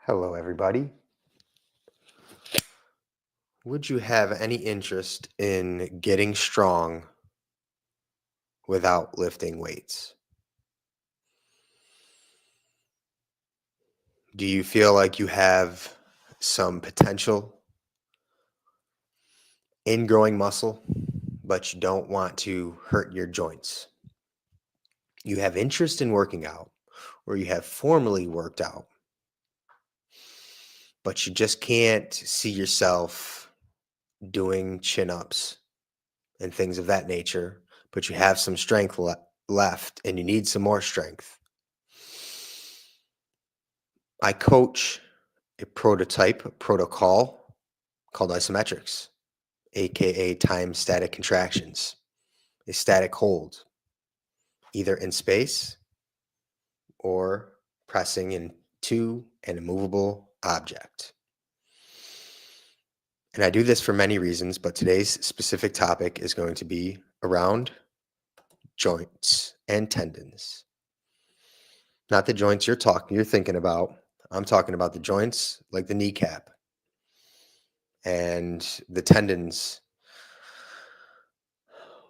Hello, everybody. Would you have any interest in getting strong without lifting weights? Do you feel like you have some potential in growing muscle, but you don't want to hurt your joints? You have interest in working out, or you have formally worked out, but you just can't see yourself doing chin ups and things of that nature, but you have some strength left and you need some more strength. I coach a prototype, a protocol called isometrics, aka time static contractions, a static hold, either in space or pressing into an immovable object. And I do this for many reasons, but today's specific topic is going to be around joints and tendons. Not the joints you're thinking about. I'm talking about the joints like the kneecap and the tendons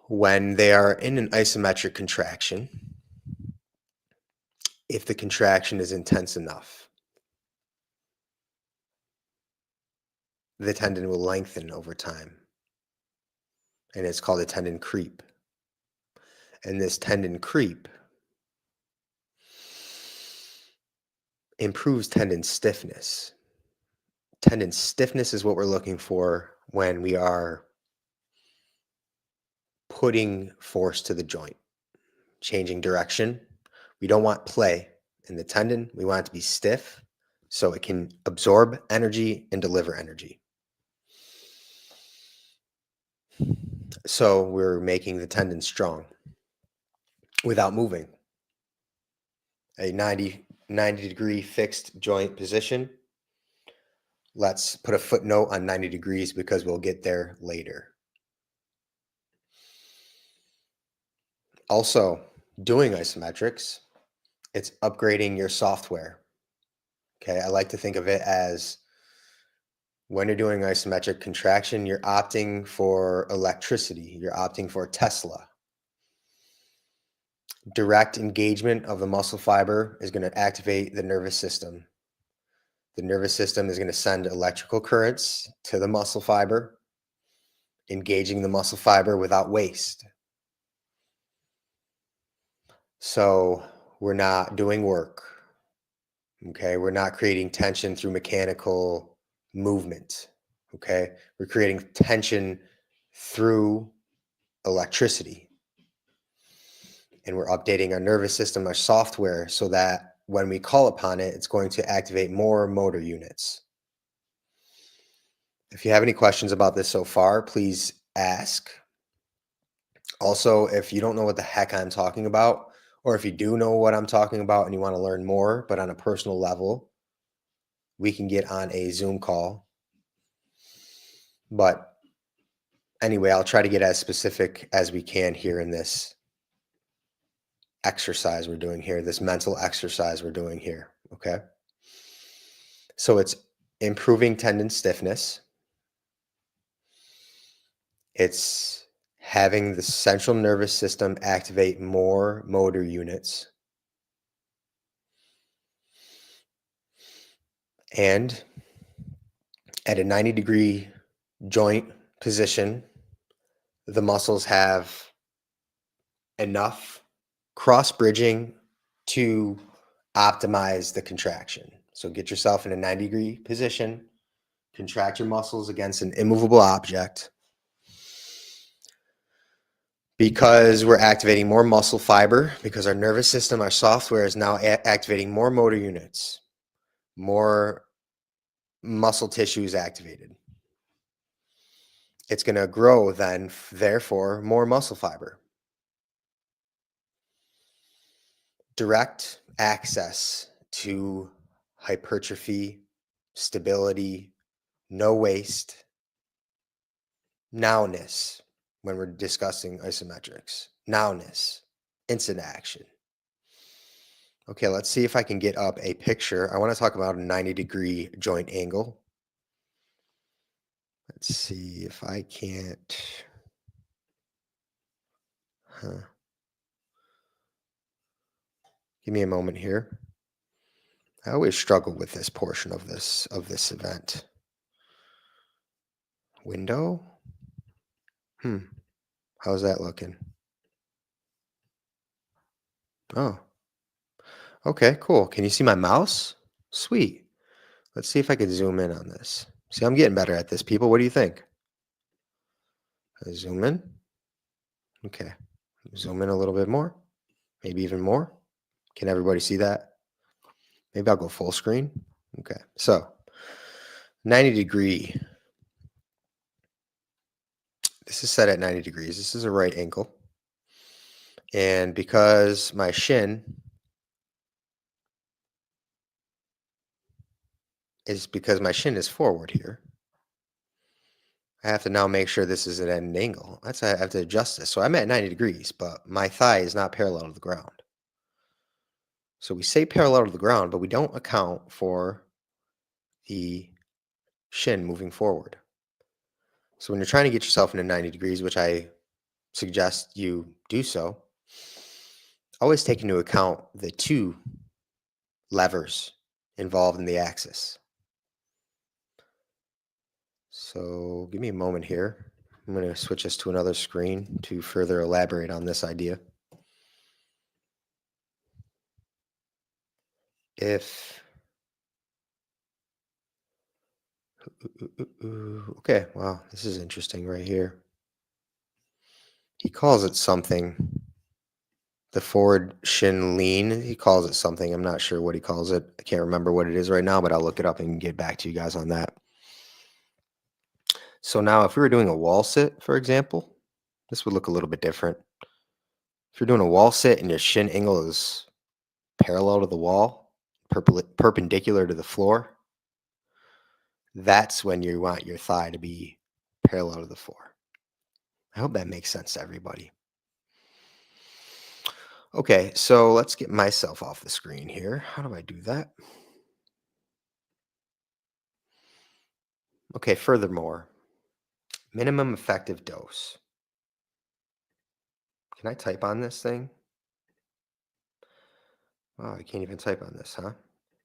when they are in an isometric contraction. If the contraction is intense enough, the tendon will lengthen over time, and it's called a tendon creep. And this tendon creep improves tendon stiffness. Tendon stiffness is what we're looking for when we are putting force to the joint, changing direction. We don't want play in the tendon. We want it to be stiff so it can absorb energy and deliver energy. So we're making the tendon strong without moving. A 90 degree fixed joint position. Let's put a footnote on 90 degrees because we'll get there later. Also, doing isometrics, it's upgrading your software. Okay, I like to think of it as when you're doing isometric contraction, you're opting for electricity, you're opting for Tesla. Direct engagement of the muscle fiber is going to activate the nervous system. The nervous system is going to send electrical currents to the muscle fiber, engaging the muscle fiber without waste. So we're not doing work. Okay, we're not creating tension through mechanical movement. Okay, we're creating tension through electricity. And we're updating our nervous system, our software, so that when we call upon it, it's going to activate more motor units. If you have any questions about this so far, please ask. Also, if you don't know what the heck I'm talking about, or if you do know what I'm talking about and you want to learn more, but on a personal level, we can get on a Zoom call. But anyway, I'll try to get as specific as we can here in this exercise we're doing here, this mental exercise we're doing here, okay? So it's improving tendon stiffness. It's having the central nervous system activate more motor units. And at a 90 degree joint position, the muscles have enough cross bridging to optimize the contraction. So get yourself in a 90 degree position, contract your muscles against an immovable object. Because we're activating more muscle fiber, because our nervous system, our software is now activating more motor units, more muscle tissue is activated. It's going to grow then, therefore, more muscle fiber. Direct access to hypertrophy, stability, no waste, nowness when we're discussing isometrics. Nowness, instant action. Okay, let's see if I can get up a picture. I want to talk about a 90-degree joint angle. Let's see if I can't. Huh. Give me a moment here. I always struggle with this portion of this event. Window? Hmm. How's that looking? Oh, okay, cool. Can you see my mouse? Sweet. Let's see if I can zoom in on this. See, I'm getting better at this, people. What do you think? Zoom in. Okay. Zoom in a little bit more. Maybe even more. Can everybody see that? Maybe I'll go full screen. Okay. So 90-degree. This is set at 90 degrees. This is a right angle. And because my shin is forward here, I have to now make sure this is at an angle. I have to adjust this. So I'm at 90 degrees, but my thigh is not parallel to the ground. So we say parallel to the ground, but we don't account for the shin moving forward. So when you're trying to get yourself into 90 degrees, which I suggest you do so, always take into account the two levers involved in the axis. So give me a moment here. I'm going to switch us to another screen to further elaborate on this idea. Okay, wow, this is interesting right here. He calls it something. The forward shin lean, he calls it something. I'm not sure what he calls it. I can't remember what it is right now, but I'll look it up and get back to you guys on that. So now if we were doing a wall sit, for example, this would look a little bit different. If you're doing a wall sit and your shin angle is parallel to the wall, perpendicular to the floor, that's when you want your thigh to be parallel to the floor. I hope that makes sense to everybody. Okay, so let's get myself off the screen here. How do I do that? Okay, furthermore, minimum effective dose. Can I type on this thing? Oh, I can't even type on this, huh?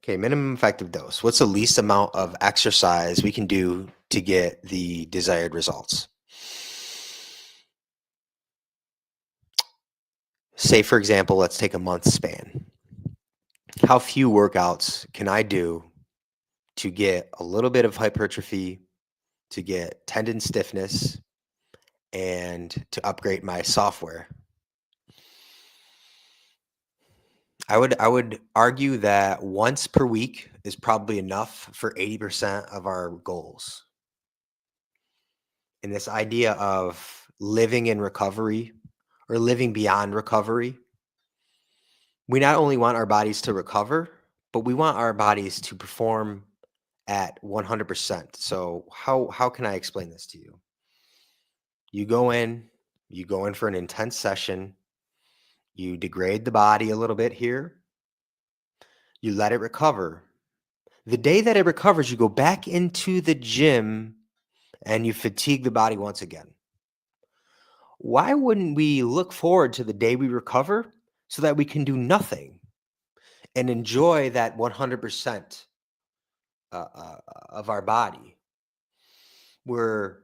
Okay, minimum effective dose. What's the least amount of exercise we can do to get the desired results? Say, for example, let's take a month span. How few workouts can I do to get a little bit of hypertrophy, to get tendon stiffness, and to upgrade my software? I would argue that once per week is probably enough for 80% of our goals. And this idea of living in recovery or living beyond recovery, we not only want our bodies to recover, but we want our bodies to perform at 100%. So how can I explain this to you? You go in for an intense session, you degrade the body a little bit here, you let it recover. The day that it recovers, you go back into the gym and you fatigue the body once again. Why wouldn't we look forward to the day we recover so that we can do nothing and enjoy that 100% of our body? We're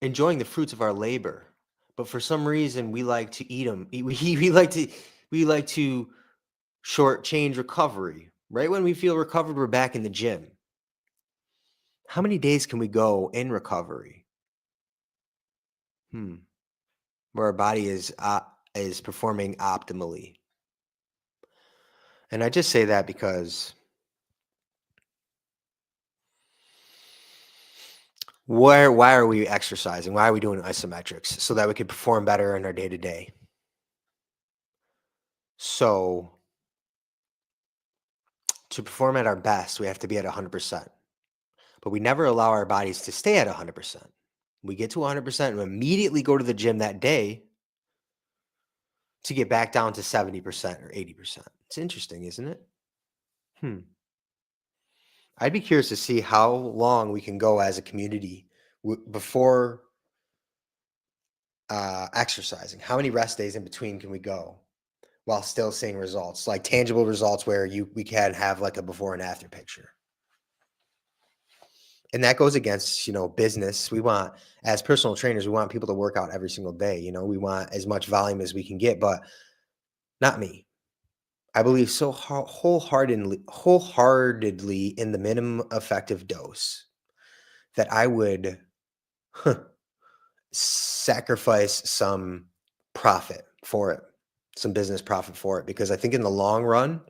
enjoying the fruits of our labor, but for some reason we like to eat them. We like to shortchange recovery. Right when we feel recovered, we're back in the gym. How many days can we go in recovery? Where our body is performing optimally. And I just say that because why are we exercising? Why are we doing isometrics? So that we can perform better in our day to day. So to perform at our best, we have to be at 100%. But we never allow our bodies to stay at 100%. We get to 100% and immediately go to the gym that day to get back down to 70% or 80%. It's interesting, isn't it? Hmm. I'd be curious to see how long we can go as a community before exercising. How many rest days in between can we go while still seeing results, like tangible results where we can have like a before and after picture? And that goes against, business. We want, as personal trainers, we want people to work out every single day. We want as much volume as we can get, but not me. I believe so wholeheartedly in the minimum effective dose that I would sacrifice some profit for it, some business profit for it, because I think in the long run,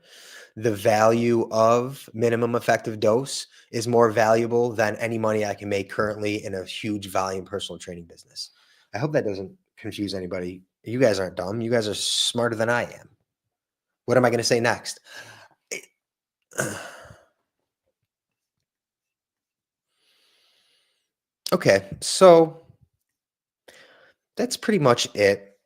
the value of minimum effective dose is more valuable than any money I can make currently in a huge volume personal training business. I hope that doesn't confuse anybody. You guys aren't dumb. You guys are smarter than I am. What am I going to say next? Okay, so that's pretty much it.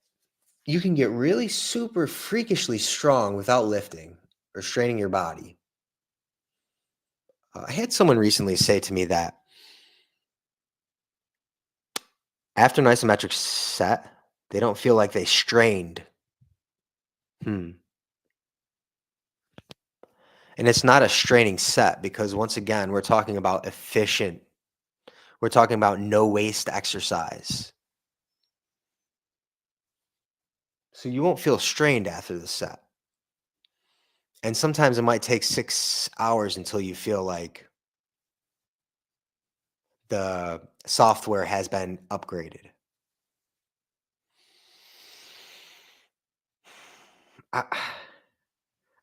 You can get really super freakishly strong without lifting or straining your body. I had someone recently say to me that after an isometric set, they don't feel like they strained. Hmm. And it's not a straining set because once again, we're talking about efficient. We're talking about no waste exercise. So you won't feel strained after the set. And sometimes it might take 6 hours until you feel like the software has been upgraded. I,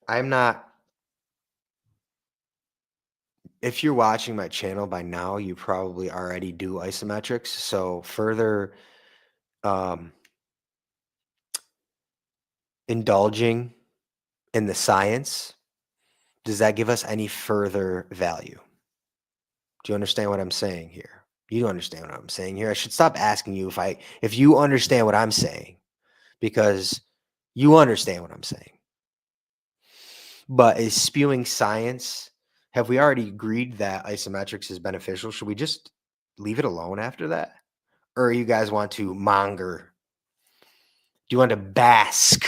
I'm not. If you're watching my channel by now, you probably already do isometrics. So further um, indulging in the science, does that give us any further value? Do you understand what I'm saying here? You understand what I'm saying here. I should stop asking you if you understand what I'm saying, because you understand what I'm saying. But is spewing science, have we already agreed that isometrics is beneficial? Should we just leave it alone after that? Or you guys want to monger? Do you want to bask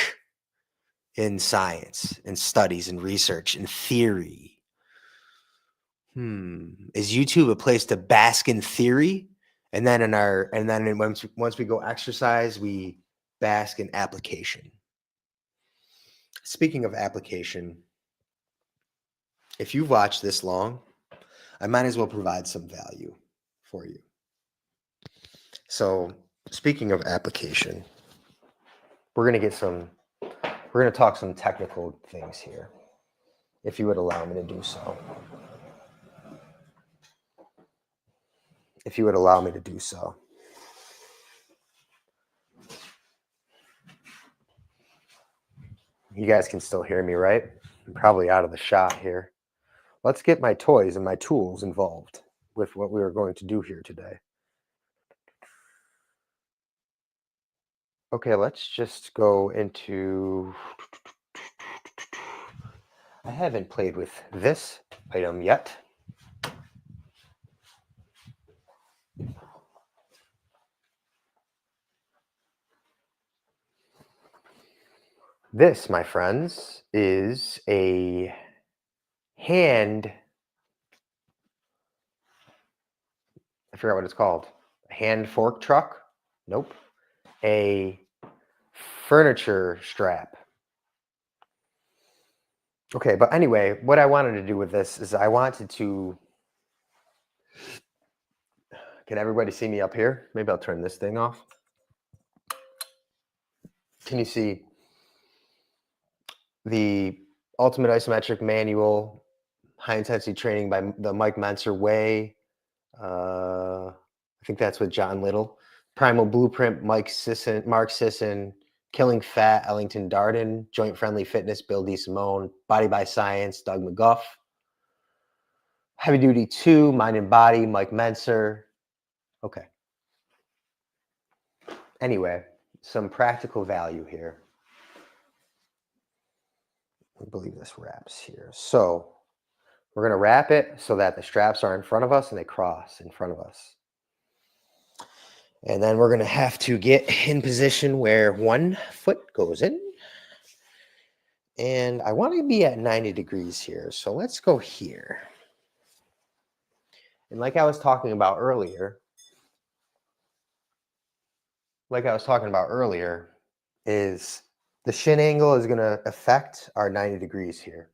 in science and studies and research and theory? Is YouTube a place to bask in theory? And then once we go exercise, we bask in application. Speaking of application, if you've watched this long, I might as well provide some value for you. So, speaking of application, we're going to talk some technical things here, if you would allow me to do so. If you would allow me to do so. You guys can still hear me, right? I'm probably out of the shot here. Let's get my toys and my tools involved with what we are going to do here today. Okay, let's just go into... I haven't played with this item yet. This, my friends, is a hand... I forgot what it's called. A hand fork truck? Nope. A furniture strap. Okay, but anyway, what I wanted to do with this is I wanted to... Can everybody see me up here? Maybe I'll turn this thing off. Can you see the Ultimate Isometric Manual, High Intensity Training by the Mike Mentzer Way? I think that's with John Little. Primal Blueprint, Mark Sisson, Killing Fat, Ellington Darden, Joint Friendly Fitness, Bill DeSimone, Body by Science, Doug McGuff. Heavy Duty 2, Mind and Body, Mike Mentzer. Okay. Anyway, some practical value here. I believe this wraps here. So we're going to wrap it so that the straps are in front of us and they cross in front of us. And then we're going to have to get in position where one foot goes in. And I want to be at 90 degrees here. So let's go here. And like I was talking about earlier, is the shin angle is going to affect our 90 degrees here.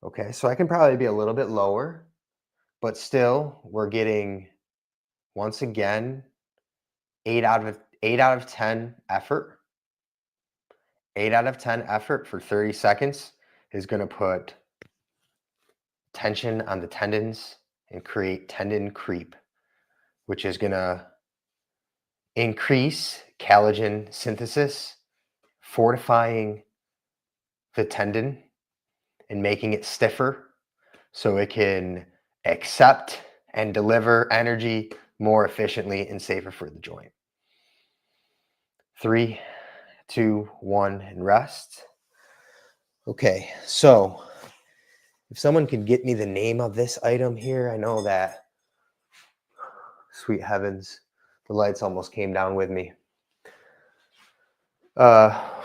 Okay, so I can probably be a little bit lower, but still we're getting, once again, 8 out of 10 effort. 8 out of 10 effort for 30 seconds is going to put tension on the tendons and create tendon creep, which is going to increase collagen synthesis, fortifying the tendon and making it stiffer so it can accept and deliver energy more efficiently and safer for the joint. 3, 2, 1, and rest. Okay, so if someone could get me the name of this item here, I know that, sweet heavens, the lights almost came down with me.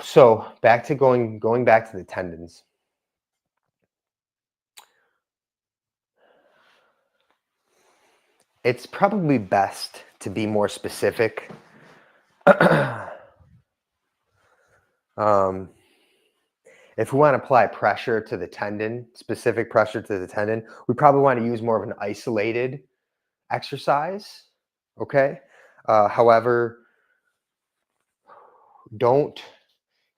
So back to going back to the tendons. It's probably best to be more specific. If we want to apply pressure to the tendon, specific pressure to the tendon, we probably want to use more of an isolated exercise, okay? However, don't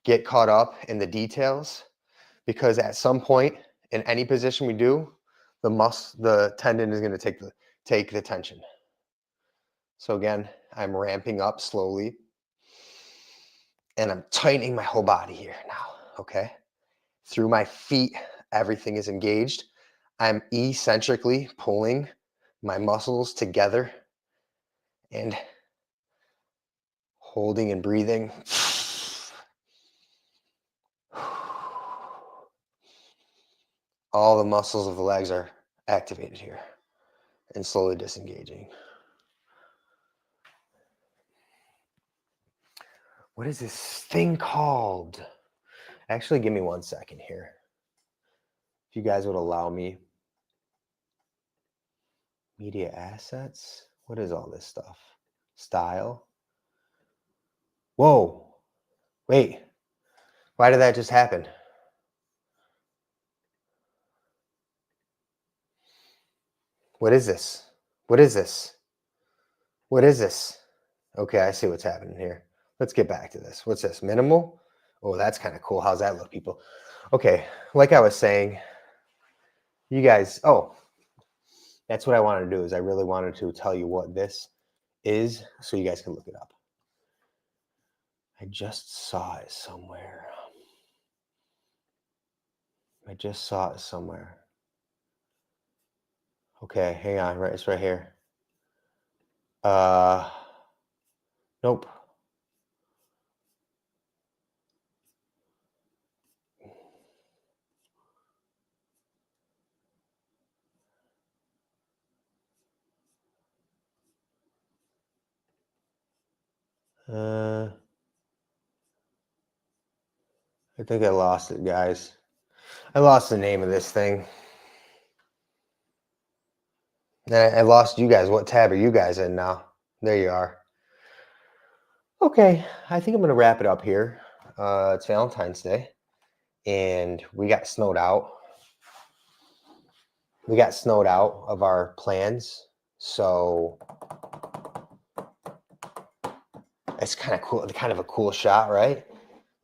get caught up in the details, because at some point in any position we do, the tendon is going to take the tension. So again, I'm ramping up slowly and I'm tightening my whole body here now, okay? Through my feet, everything is engaged. I'm eccentrically pulling my muscles together and holding and breathing. All the muscles of the legs are activated here and slowly disengaging. What is this thing called? Actually, give me 1 second here. If you guys would allow me. Media assets? What is all this stuff? Style? Whoa. Wait. Why did that just happen? What is this? What is this? What is this? Okay, I see what's happening here. Let's get back to this. What's this? Minimal? Oh, that's kind of cool. How's that look, people? Okay, like I was saying, you guys, that's what I wanted to do, is I really wanted to tell you what this is so you guys can look it up. I just saw it somewhere. Okay, hang on, right, it's right here. Nope. I think I lost it, guys. I lost the name of this thing. I lost you guys. What tab are you guys in now? There you are. Okay, I think I'm going to wrap it up here. It's Valentine's Day, and we got snowed out. We got snowed out of our plans, so it's kind of cool. Kind of a cool shot, right?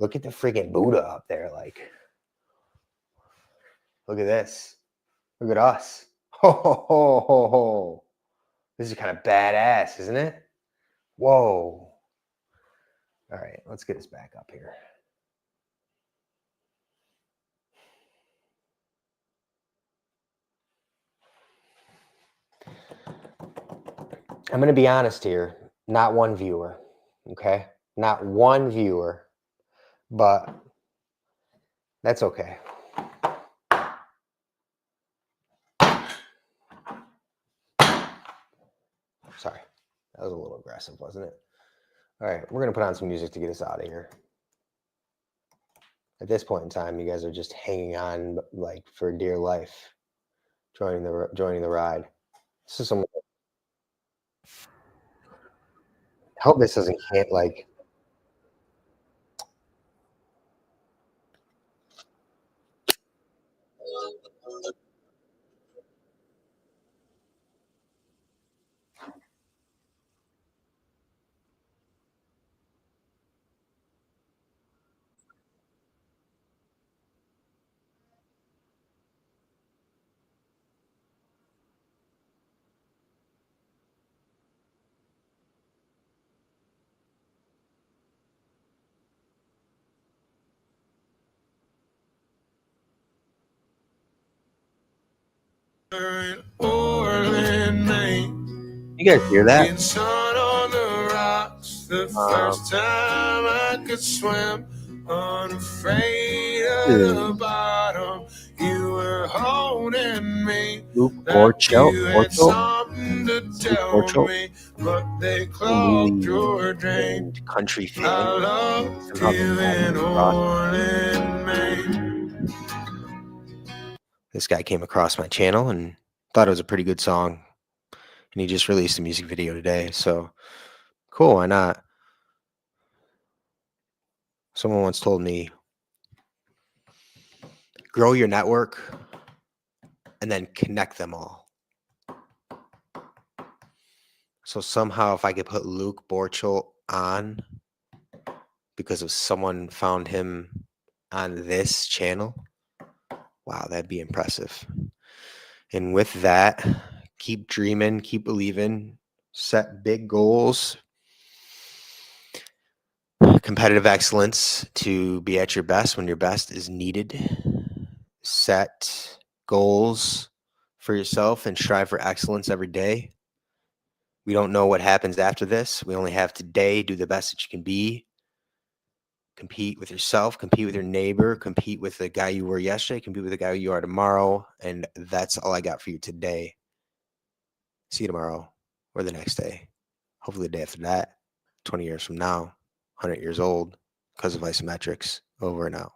Look at the freaking Buddha up there. Like, look at this. Look at us. Ho, ho, ho, ho, ho. This is kind of badass, isn't it? Whoa. All right, let's get us back up here. I'm going to be honest here. Not one viewer, okay? Not one viewer, but That's okay. Sorry. That was a little aggressive, wasn't it? All right, we're going to put on some music to get us out of here. At this point in time, you guys are just hanging on like for dear life, joining the ride. This is some. I hope this doesn't can't like. You guys hear that? The first time I could swim, unafraid of the bottom, you were holding me. Luke Like Borchelt, you had Borchelt, something to Luke tell Borchelt, me, but they clogged movie your drain. and country I fan. loved Somehow this guy you in came across. Orland, Maine. This guy came across my channel and thought it was a pretty good song, and he just released a music video today. So cool, why not? Someone once told me, grow your network and then connect them all. So somehow, if I could put Luke Borchelt on because of someone found him on this channel, wow, that'd be impressive. And with that, keep dreaming, keep believing, set big goals, competitive excellence to be at your best when your best is needed. Set goals for yourself and strive for excellence every day. We don't know what happens after this. We only have today. Do the best that you can be. Compete with yourself, compete with your neighbor, compete with the guy you were yesterday, compete with the guy you are tomorrow. And that's all I got for you today. See you tomorrow or the next day. Hopefully the day after that, 20 years from now, 100 years old, because of isometrics. Over and out.